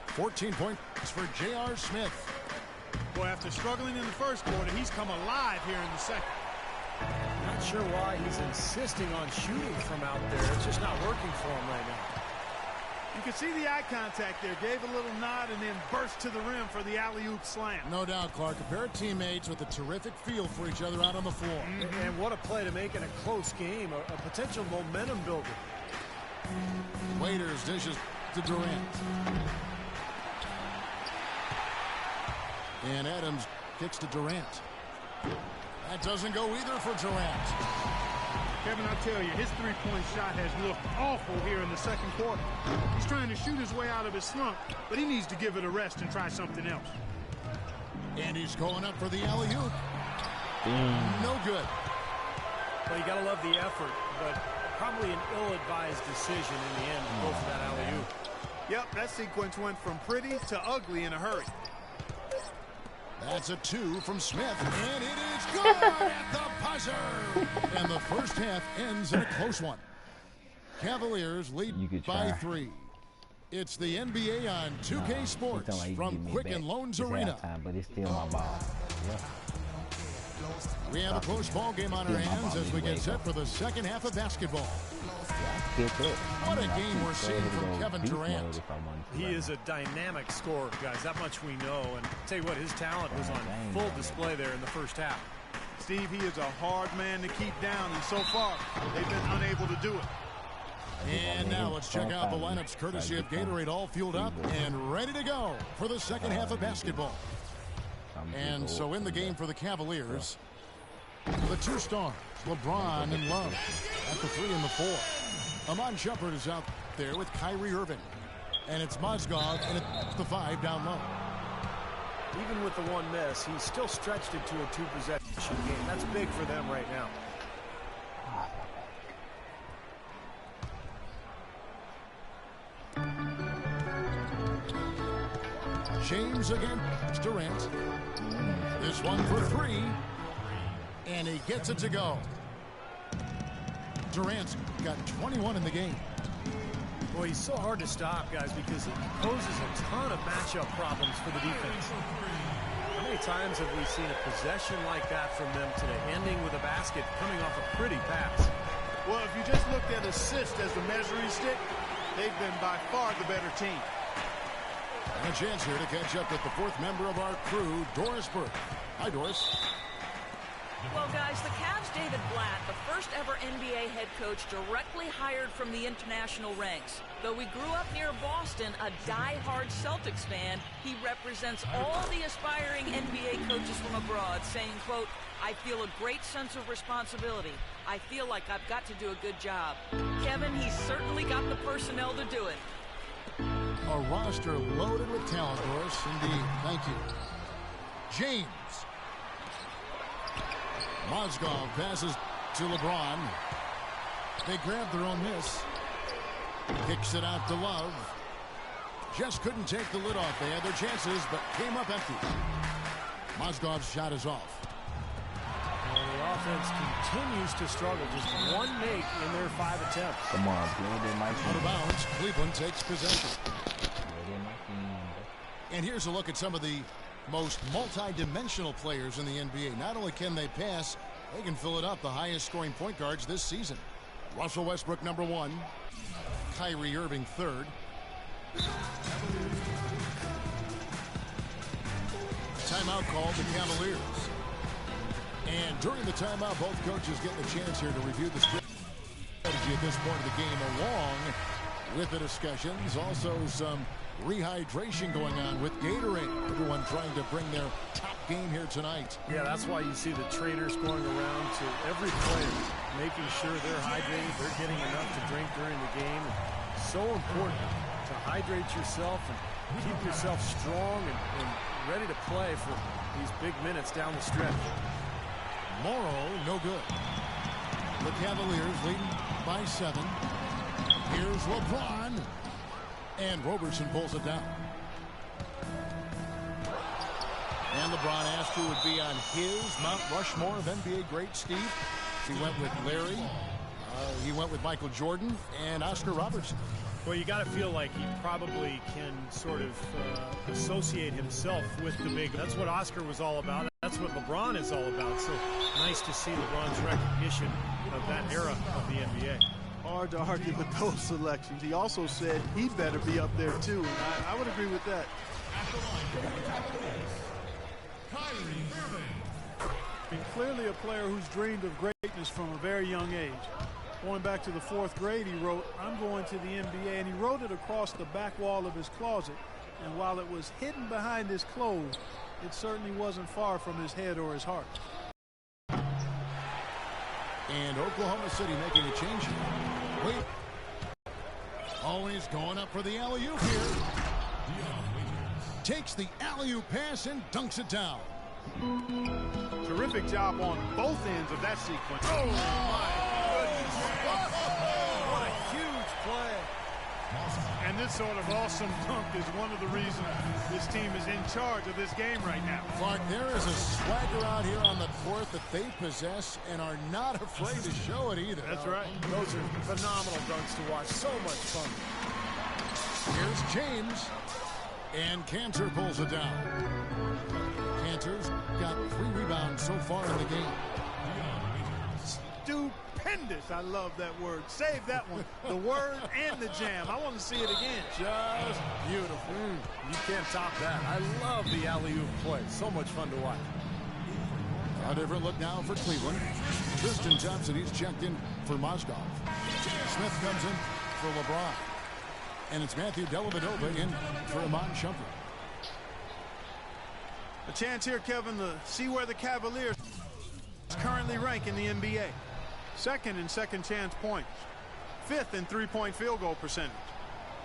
14 points for J.R. Smith. Boy, after struggling in the first quarter, he's come alive here in the second. Not sure why he's insisting on shooting from out there. It's just not working for him right now. You can see the eye contact there. Gave a little nod and then burst to the rim for the alley-oop slam. No doubt, Clark. A pair of teammates with a terrific feel for each other out on the floor. And what a play to make in a close game. A potential momentum builder. Waiters dishes to Durant. And Adams kicks to Durant. That doesn't go either for Durant. Kevin, I tell you, his three-point shot has looked awful here in the second quarter. He's trying to shoot his way out of his slump, but he needs to give it a rest and try something else. And he's going up for the alley-oop. No good. Well, you got to love the effort, but probably an ill-advised decision in the end to go for that alley-oop. Yep, that sequence went from pretty to ugly in a hurry. That's a 2 from Smith, and it is good at the buzzer. And the first half ends in a close one. Cavaliers lead by 3. It's the NBA on 2K Sports from Quicken Loans Arena. But it's still my ball. Yeah. We have a close ball game on our hands as we get set for the second half of basketball. What a game we're seeing from Kevin Durant. He is a dynamic scorer, guys. That much we know. And I'll tell you what, his talent was on full display there in the first half. Steve, he is a hard man to keep down, and so far, they've been unable to do it. And now let's check out the lineups courtesy of Gatorade, all fueled up and ready to go for the second half of basketball. And so in the game for the Cavaliers, the 2 stars, LeBron and Love at the 3 and the 4. Amon Shumpert is out there with Kyrie Irving. And it's Mozgov and it's the 5 down low. Even with the one miss, he's still stretched into a 2-possession game. That's big for them right now. James against Durant. This one for 3. And he gets it to go. Durant's got 21 in the game. Boy, he's so hard to stop, guys, because he poses a ton of matchup problems for the defense. How many times have we seen a possession like that from them today, ending with a basket coming off a pretty pass? Well, if you just looked at assist as the measuring stick, they've been by far the better team. And a chance here to catch up with the 4th member of our crew, Doris Burke. Hi, Doris. Well, guys, the Cavs' David Blatt, the first ever NBA head coach directly hired from the international ranks. Though he grew up near Boston, a die-hard Celtics fan, he represents all the aspiring NBA coaches from abroad, saying, quote, "I feel a great sense of responsibility. I feel like I've got to do a good job." Kevin, he's certainly got the personnel to do it. A roster loaded with talent, Doris. Indeed. Thank you. James. Mozgov passes to LeBron. They grab their own miss. Kicks it out to Love. just couldn't take the lid off. They had their chances, but came up empty. Mozgov's shot is off. Well, the offense continues to struggle. Just one make in their 5 attempts. Come on, play that nice Out of one. bounds, Cleveland takes possession. And here's a look at some of the most multi-dimensional players in the NBA. Not only can they pass, they can fill it up. The highest scoring point guards this season. Russell Westbrook, number 1. Kyrie Irving, 3rd. Timeout called the Cavaliers. And during the timeout, both coaches getting a chance here to review the strategy at this point of the game, along with the discussions. Also some rehydration going on with Gatorade. Everyone trying to bring their top game here tonight. Yeah, that's why you see the trainers going around to every player, making sure they're hydrated, they're getting enough to drink during the game. So important to hydrate yourself and keep yourself strong and ready to play for these big minutes down the stretch. Morrow, no good. The Cavaliers leading by 7. Here's LeBron. And Roberson pulls it down. And LeBron asked who would be on his Mount Rushmore of NBA great, Steve. He went with Larry. He went with Michael Jordan and Oscar Robertson. Well, you got to feel like he probably can sort of associate himself with the big. That's what Oscar was all about. That's what LeBron is all about. So nice to see LeBron's recognition of that era of the NBA. Hard to argue with those selections. He also said he'd better be up there too, and I would agree with that. And clearly a player who's dreamed of greatness from a very young age. Going back to the 4th grade, he wrote, "I'm going to the NBA," and he wrote it across the back wall of his closet. And while it was hidden behind his clothes, it certainly wasn't far from his head or his heart. And Oklahoma City making a change here. Wait. Always going up for the alley-oop here. Takes the alley-oop pass and dunks it down. Terrific job on both ends of that sequence. Oh, my goodness. What a huge play. And this sort of awesome dunk is one of the reasons this team is in charge of this game right now. Clark, there is a swagger out here on the court that they possess and are not afraid to show it either. That's right. Those are phenomenal dunks to watch. So much fun. Here's James. And Cantor pulls it down. Cantor's got 3 rebounds so far in the game. Stupendous. I love that word. Save that one. The word and the jam. I want to see it again. Just beautiful. You can't top that. I love the alley-oop play. So much fun to watch. A different look now for Cleveland. Tristan Thompson, he's checked in for Mozgov. Smith comes in for LeBron. And it's Matthew Dellavedova in for Iman Shumpert. A chance here, Kevin, to see where the Cavaliers currently rank in the NBA. 2nd in second chance points. 5th in three-point field goal percentage.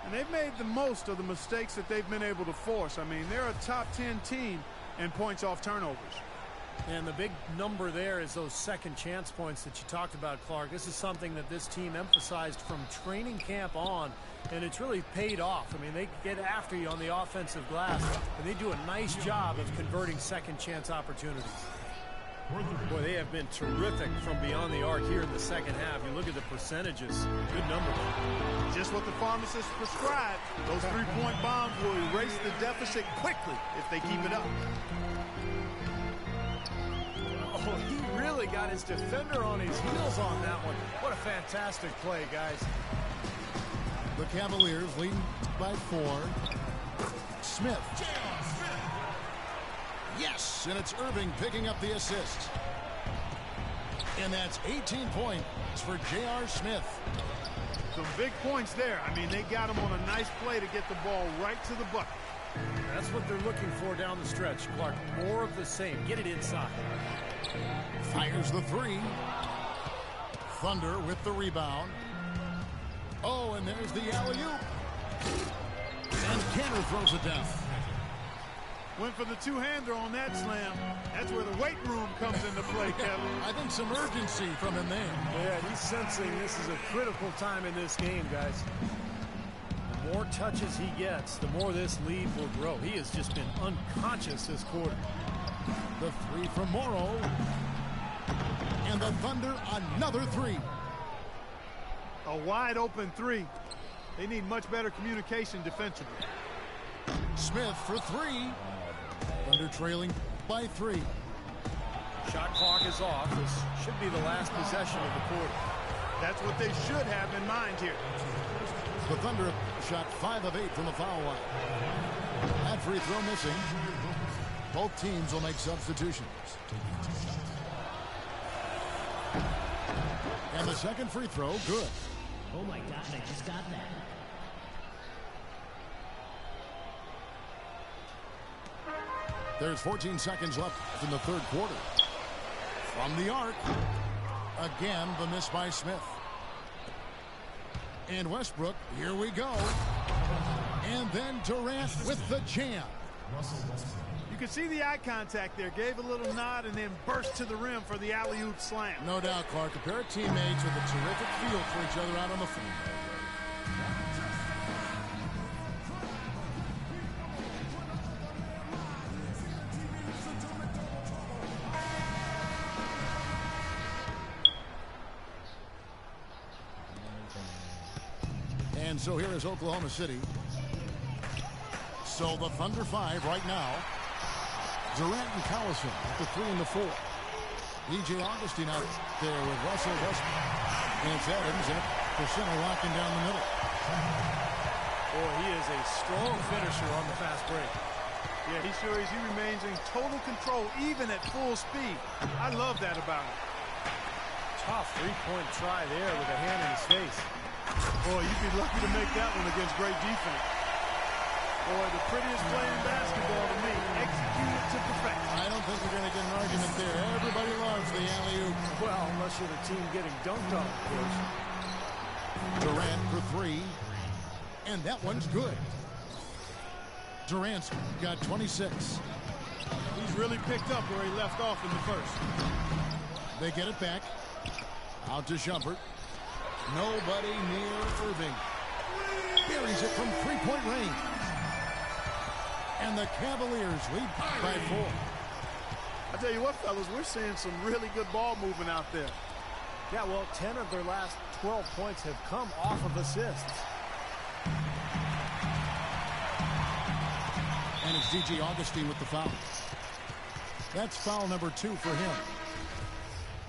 And they've made the most of the mistakes that they've been able to force. I mean, they're a top 10 team in points off turnovers. And the big number there is those second chance points that you talked about, Clark. This is something that this team emphasized from training camp on, and it's really paid off. I mean, they get after you on the offensive glass, and they do a nice job of converting second chance opportunities. Boy, they have been terrific from beyond the arc here in the second half. You look at the percentages, good number. Just what the pharmacists prescribed. Those three-point bombs will erase the deficit quickly if they keep it up. Oh, he really got his defender on his heels on that one. What a fantastic play, guys. The Cavaliers leading by 4. Smith. Yes, and it's Irving picking up the assist. And that's 18 points for J.R. Smith. Some big points there. I mean, they got him on a nice play to get the ball right to the bucket. That's what they're looking for down the stretch, Clark. More of the same. Get it inside. Fires the 3. Thunder with the rebound. Oh, and there's the alley-oop. And Cantor throws it down. Went for the two-hander on that slam. That's where the weight room comes into play, Kevin. I think some urgency from him there. Yeah, he's sensing this is a critical time in this game, guys. more touches he gets, the more this lead will grow. He has just been unconscious this quarter. The three from Morrow. And the Thunder, another three. A wide open three. They need much better communication defensively. Smith for three. Thunder trailing by 3. Shot clock is off. This should be the last possession of the quarter. That's what they should have in mind here. The Thunder shot 5 of 8 from the foul line. That free throw missing. Both teams will make substitutions. And the second free throw, good. Oh my God, I just got that. There's 14 seconds left in the third quarter. From the arc. Again, the miss by Smith. And Westbrook, here we go. And then Durant with the jam. You can see the eye contact there. Gave a little nod and then burst to the rim for the alley-oop slam. No doubt, Clark. A pair of teammates with a terrific feel for each other out on the floor. And so here is Oklahoma City. So the Thunder 5 right now. Durant and Collison at the 3 and the 4. DJ Augustine out there with Russell Westbrook. Vance Adams at the center locking down the middle. Boy, he is a strong finisher on the fast break. Yeah, he sure is. He remains in total control even at full speed. I love that about him. Tough three-point try there with a hand in his face. Boy, you'd be lucky to make that one against great defense. Boy, the prettiest play in basketball to me. Executed to perfection. I don't think you're going to get an argument there. Everybody loves the alley-oop. Well, unless you're the team getting dunked on, of course. Durant for 3. And that one's good. Durant's got 26. He's really picked up where he left off in the first. They get it back. Out to Shumpert. Nobody near Irving. Buries it from three-point range. And the Cavaliers lead by 4. I tell you what, fellas, we're seeing some really good ball movement out there. Yeah, well, 10 of their last 12 points have come off of assists. And it's DJ Augustine with the foul. That's foul number 2 for him.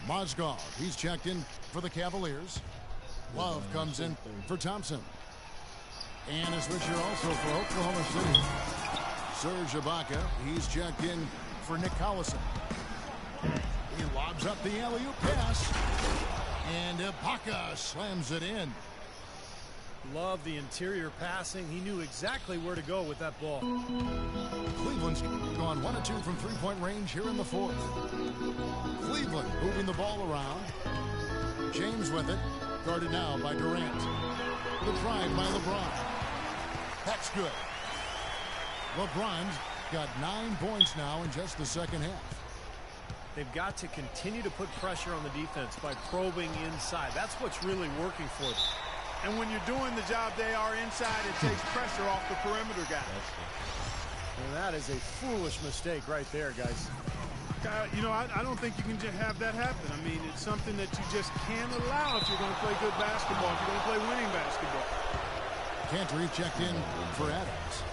Mozgov, he's checked in for the Cavaliers. Love comes in for Thompson. And a switcher also for Oklahoma City. Serge Ibaka, he's checked in for Nick Collison. He lobs up the alley-oop pass. And Ibaka slams it in. Love the interior passing. He knew exactly where to go with that ball. Cleveland's gone 1 of 2 from three-point range here in the fourth. Cleveland moving the ball around. James with it. Guarded now by Durant. The drive by LeBron. That's good. LeBron's got 9 points now in just the second half. They've got to continue to put pressure on the defense by probing inside. That's what's really working for them. And when you're doing the job they are inside, it takes pressure off the perimeter guys. And that is a foolish mistake right there, guys. You know, I don't think you can just have that happen. I mean, it's something that you just can't allow if you're going to play good basketball, if you're going to play winning basketball. Cantor checked in for Adams.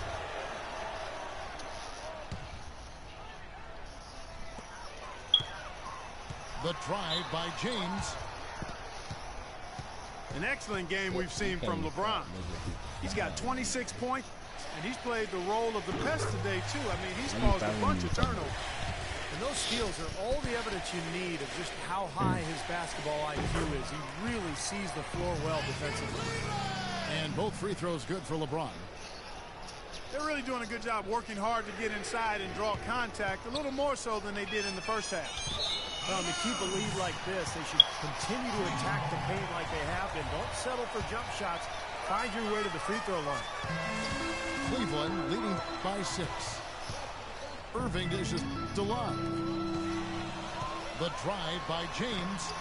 The drive by James. An excellent game we've seen from LeBron. He's got 26 points, and he's played the role of the pest today, too. I mean, he's caused a bunch of turnovers. And those steals are all the evidence you need of just how high his basketball IQ is. He really sees the floor well defensively. And both free throws good for LeBron. They're really doing a good job working hard to get inside and draw contact, a little more so than they did in the first half. Well, to keep a lead like this, they should continue to attack the paint like they have been. Don't settle for jump shots. Find your way to the free throw line. Cleveland leading by 6. Irving dishes to Love. The drive by James.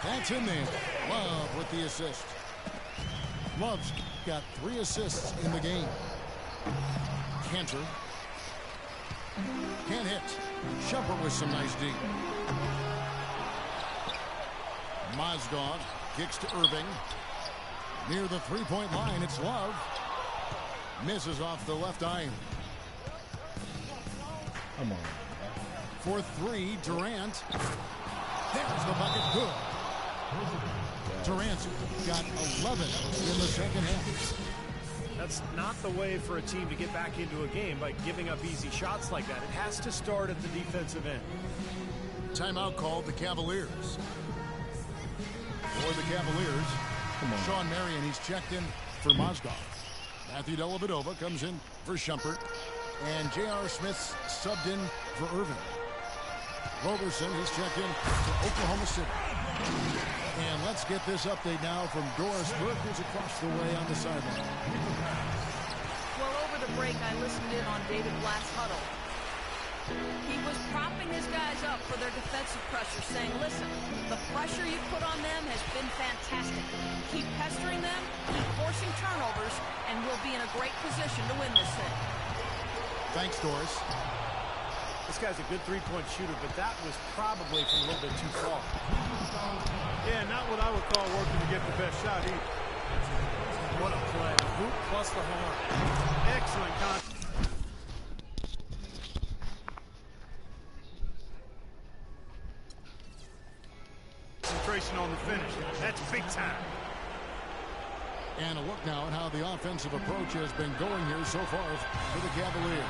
That's in there. Love with the assist. Love's got 3 assists in the game. Cantor. Can't hit. Shumpert with some nice D. Mozgov kicks to Irving. Near the three-point line, it's Love. Misses off the left iron. Come on. For 3, Durant. There's the bucket. Good. Durant got 11 in the second half. That's not the way for a team to get back into a game by giving up easy shots like that. It has to start at the defensive end. Timeout called the Cavaliers. For the Cavaliers, Sean Marion, he's checked in for Mozgov. Matthew Dellavedova comes in for Shumpert. And J.R. Smith's subbed in for Irving. Roberson is checked in for Oklahoma City. And let's get this update now from Doris Burke, who's across the way on the sideline. Well, over the break, I listened in on David Blatt's huddle. He was propping his guys up for their defensive pressure, saying, listen, the pressure you put on them has been fantastic. Keep pestering them, keep forcing turnovers, and we'll be in a great position to win this thing. Thanks, Doris. This guy's a good three-point shooter, but that was probably from a little bit too far. Yeah, not what I would call working to get the best shot either. What a play. Hoop plus the horn. Excellent contact. Concentration on the finish. That's big time. And a look now at how the offensive approach has been going here so far for the Cavaliers.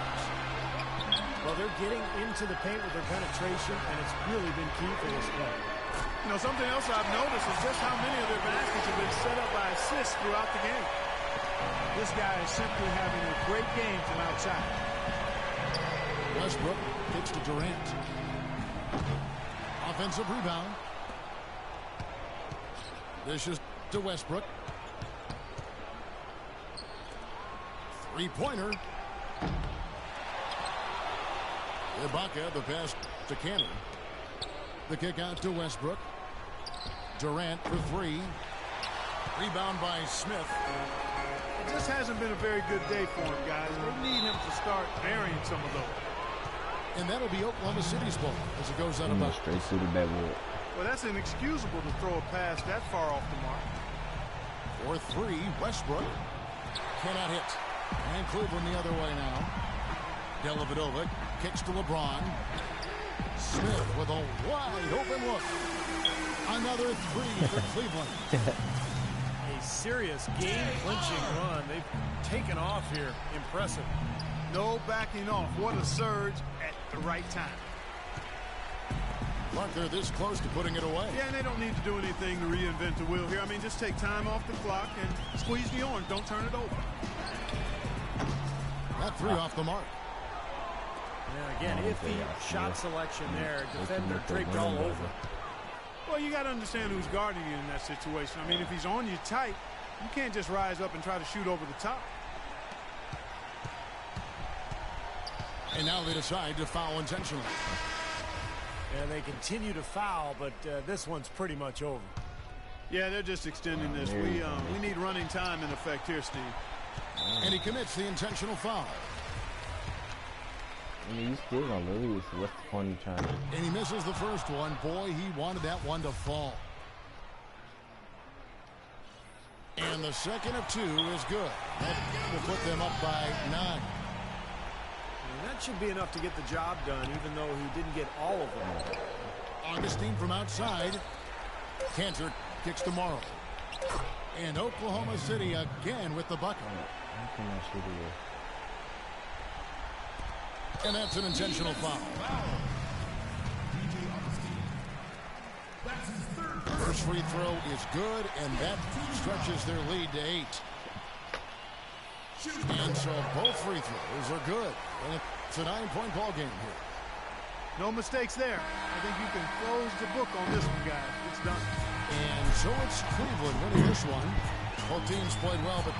Well, they're getting into the paint with their penetration, and it's really been key for this play. You know, something else I've noticed is just how many of their baskets have been set up by assists throughout the game. This guy is simply having a great game from outside. Westbrook kicks to Durant. Offensive rebound. This is to Westbrook. Three-pointer. Ibaka, the pass to Cannon. The kick out to Westbrook. Durant for 3. Rebound by Smith. It just hasn't been a very good day for him, guys. They need him to start burying some of those. And that'll be Oklahoma City's ball as it goes out of bounds. Straight through the backwood. Well, that's inexcusable to throw a pass that far off the mark. For 3, Westbrook cannot hit. And Cleveland the other way now. Dellavedova kicks to LeBron. Smith with a wide open look. Another 3 for Cleveland. A serious game-clinching run. They've taken off here. Impressive. No backing off. What a surge at the right time. Clark, they're this close to putting it away. Yeah, and they don't need to do anything to reinvent the wheel here. I mean, just take time off the clock and squeeze the orange. Don't turn it over. That 3 off the mark. Yeah, again, iffy shot selection there. Defender draped all over. Well, you got to understand who's guarding you in that situation. I mean, if he's on you tight, you can't just rise up and try to shoot over the top. And now they decide to foul intentionally. And they continue to foul, but this one's pretty much over. Yeah, they're just extending this. We need running time in effect here, Steve. And he commits the intentional foul. I mean, you still gonna lose. What's the point of trying to... And he misses the first one. Boy, he wanted that one to fall. And the second of 2 is good. That will put them up by 9. And that should be enough to get the job done, even though he didn't get all of them. Augustine from outside. Cantor kicks to Morrow. And Oklahoma City again with the bucket. How can I shoot it? And that's an intentional foul. First free throw is good, and that stretches their lead to 8. And so both free throws are good. And it's a 9-point ball game here. No mistakes there. I think you can close the book on this one, guys. It's done. And so it's Cleveland winning this one. Both teams played well, but